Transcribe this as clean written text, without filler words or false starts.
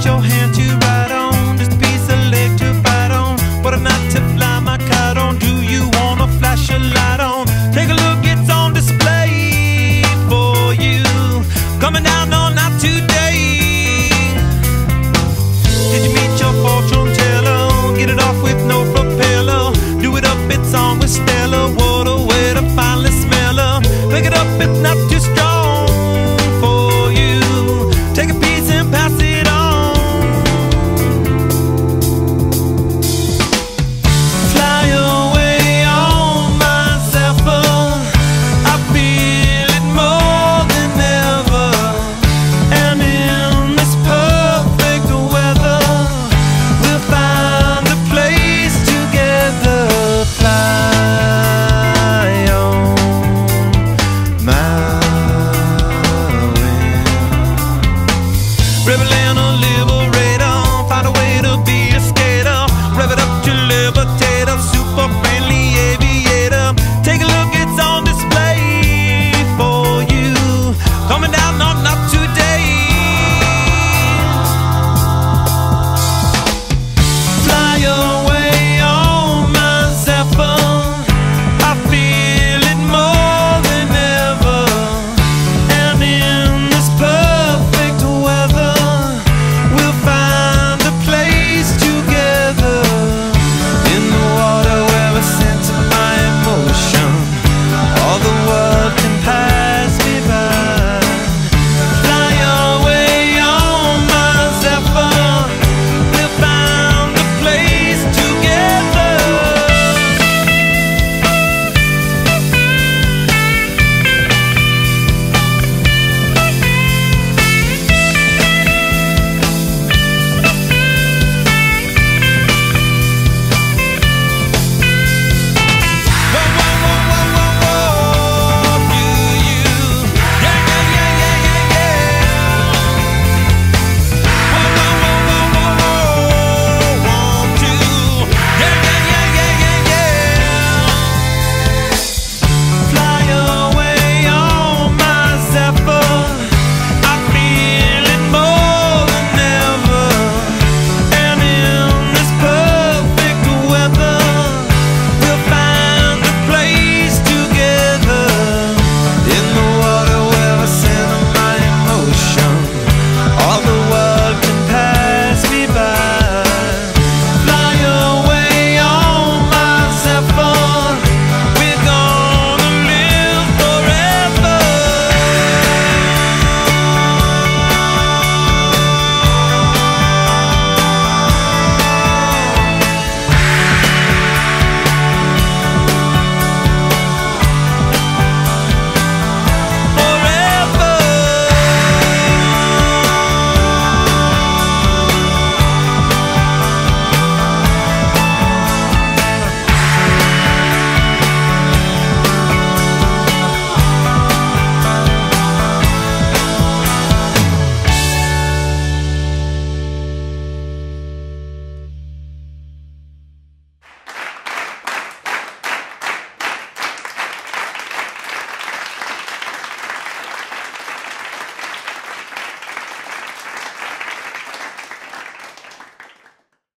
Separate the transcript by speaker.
Speaker 1: meet your hand to ride on, just a piece of leg to fight on, what a night to fly my kite on. Do you wanna flash a light on? Take a look, it's on display for you. Coming down all night today. Did you meet your fortune teller? Get it off with no propeller. Do it up, it's on with step.